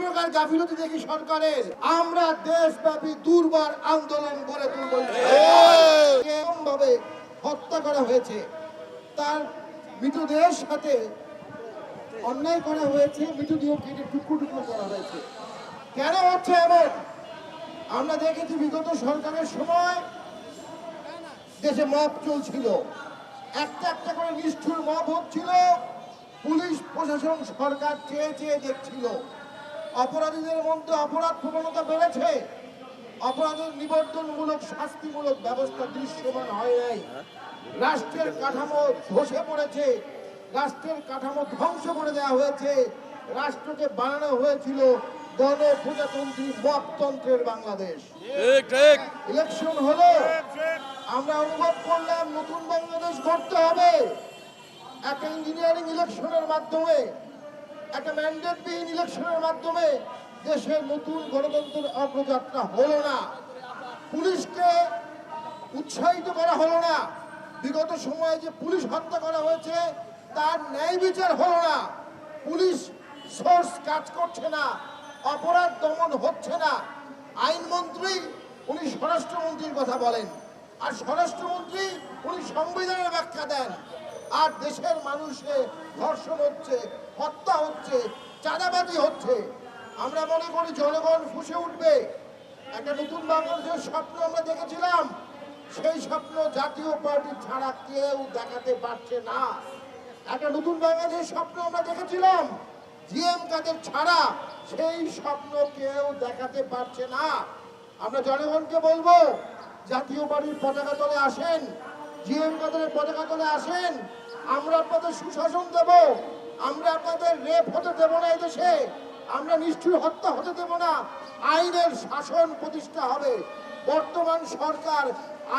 প্রকার গাফিলতি দেখি সরকারের, আমরা দেশব্যাপী দুর্বার আন্দোলন গড়ে তুলব। ভাবে হত্যা করা হয়েছে, তার মৃতদেহের সাথে অন্যায় করা হয়েছে, মৃতদেহ কেটে টুকরো টুকরো করা হয়েছে। কেন হচ্ছে এমন? আমরা দেখেছি বিগত সরকারের সময় দেশে মব চলছিল, একটা একটা করে নিষ্ঠুর মব হচ্ছিল, পুলিশ প্রশাসন সরকার চেয়ে চেয়ে দেখছিল। অপরাধীদের মধ্যে অপরাধ প্রবণতা বেড়েছে, অপরাধের নিবর্তনমূলক শাস্তিমূলক ব্যবস্থা দৃশ্যমান হয় নাই। রাষ্ট্রের কাঠামো ধসে পড়েছে, রাষ্ট্রের কাঠামো ধ্বংস করে দেওয়া হয়েছে। রাষ্ট্রকে বানানো হয়েছিল গণপ্রজাতন্ত্রী মপতন্ত্রের বাংলাদেশ। ইলেকশন হলো, আমরা অনুভব করলাম নতুন বাংলাদেশ গড়তে হবে। একটা ইঞ্জিনিয়ারিং ইলেকশনের মাধ্যমে, একটা ম্যান্ডেটবিহীন ইলেকশনের মাধ্যমে দেশের নতুন গণতন্ত্রের অগ্রযাত্রা হলো না। পুলিশকে উৎসাহিত করা হলো না। বিগত সময়ে যে পুলিশ হত্যা করা হয়েছে তার ন্যায় বিচার হলো না। পুলিশ সোর্স কাজ করছে না, অপরাধ দমন হচ্ছে না। আইনমন্ত্রী উনি স্বরাষ্ট্রমন্ত্রীর কথা বলেন, আর স্বরাষ্ট্রমন্ত্রী উনি সংবিধানের ব্যাখ্যা দেন। আর দেশের মানুষে ধর্ষণ হচ্ছে, হত্যা হচ্ছে, চাঁদাবাজি হচ্ছে। আমরা মনে করি জনগণ ফুঁসে উঠবে। একটা নতুন বাংলাদেশের স্বপ্ন আমরা দেখেছিলাম, সেই স্বপ্ন জাতীয় পার্টি ছাড়া কেউ দেখাতে পারছে না। একটা নতুন বাংলাদেশের স্বপ্ন আমরা দেখেছিলাম, জিএম কাদের ছাড়া সেই স্বপ্ন কেউ দেখাতে পারছে না। আমরা জনগণকে বলবো, জাতীয় পার্টির পতাকা তলে আসেন, জিএম কাদের পতাকা তলে আসেন। আমরা আপনাদের সুশাসন দেব, আমরা আপনাদের রেপ হতে দেব না এদেশে, আমরা নিষ্ঠুর হত্যা হতে দেব না। আইনের শাসন প্রতিষ্ঠা হবে। বর্তমান সরকার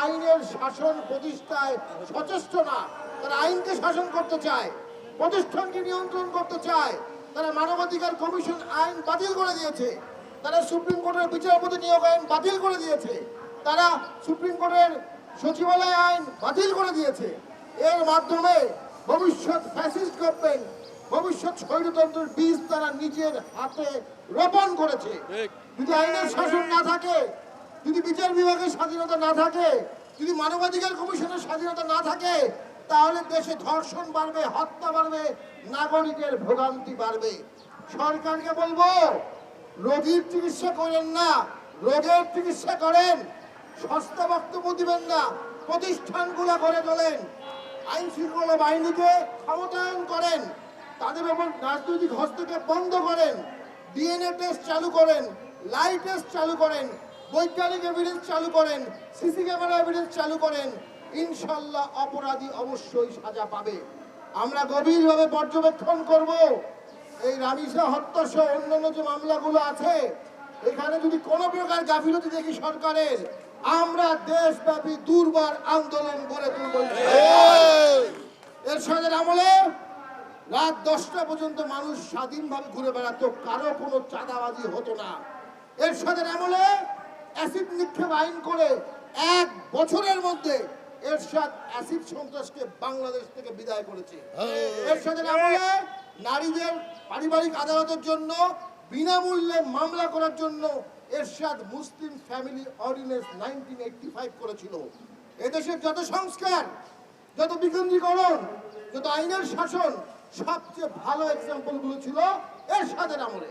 আইনের শাসন প্রতিষ্ঠায় সচেষ্ট না। তারা আইনকে শাসন করতে চায়, প্রতিষ্ঠানকে নিয়ন্ত্রণ করতে চায়। তারা মানবাধিকার কমিশন আইন বাতিল করে দিয়েছে, তারা সুপ্রিম কোর্টের বিচারপতি নিয়োগ আইন বাতিল করে দিয়েছে, তারা সুপ্রিম কোর্টের সচিবালয় আইন বাতিল করে দিয়েছে। এর মাধ্যমে ভবিষ্যৎ ফ্যাসিস্ট গভর্নমেন্ট, ভবিষ্যৎ স্বৈরতন্ত্রের বীজ তারা নিজের হাতে রোপণ করেছে। যদি আইনের শাসন না থাকে, যদি বিচার বিভাগের স্বাধীনতা না থাকে, যদি মানবাধিকার কমিশনের স্বাধীনতা না থাকে, তাহলে দেশে ধর্ষণ বাড়বে, হত্যা বাড়বে, নাগরিকের ভোগান্তি বাড়বে। সরকারকে বলবো, রোগীর চিকিৎসা করেন না, রোগের চিকিৎসা করেন। সস্তা বক্তব্য দিবেন না, প্রতিষ্ঠানগুলো গড়ে তোলেন। আইন শৃঙ্খলা বাহিনীকে ক্ষমতায়ন করেন, তাদের উপর রাজনৈতিক হস্তক্ষেপ বন্ধ করেন, ডিএনএ টেস্ট চালু করেন, লাই টেস্ট চালু করেন, বৈজ্ঞানিক এভিডেন্স চালু করেন, সিসি ক্যামেরা এভিডেন্স চালু করেন। ইনশাল্লাহ অপরাধী অবশ্যই সাজা পাবে। আমরা গভীরভাবে পর্যবেক্ষণ করব এই রামিসা হত্যা সহ অন্যান্য যে মামলাগুলো আছে, এখানে যদি কোনো প্রকার গাফিলতি দেখি সরকারের, আমরা দেশব্যাপী দুর্বার আন্দোলন গড়ে তুলব। এরশাদের আমলে রাত 10টা পর্যন্ত মানুষ স্বাধীনভাবে ঘুরে বেড়াতো, কারো কোনো চাঁদাবাজি হতো না। এরশাদের আমলে অ্যাসিড নিক্ষেপ আইন করে 1 বছরের মধ্যে এরশাদ অ্যাসিড সন্ত্রাসকে বাংলাদেশ থেকে বিদায় করেছে। এরশাদের আমলে নারীদের পারিবারিক আদালতের জন্য বিনামূল্যে মামলা করার জন্য এরশাদ মুসলিম ফ্যামিলি অর্ডিন্যান্স 1985 করেছিল। এদেশের যত সংস্কার, যত বিকেন্দ্রীকরণ, যত আইনের শাসন, সবচেয়ে ভালো এক্সাম্পল গুলো ছিল এরশাদের আমলে।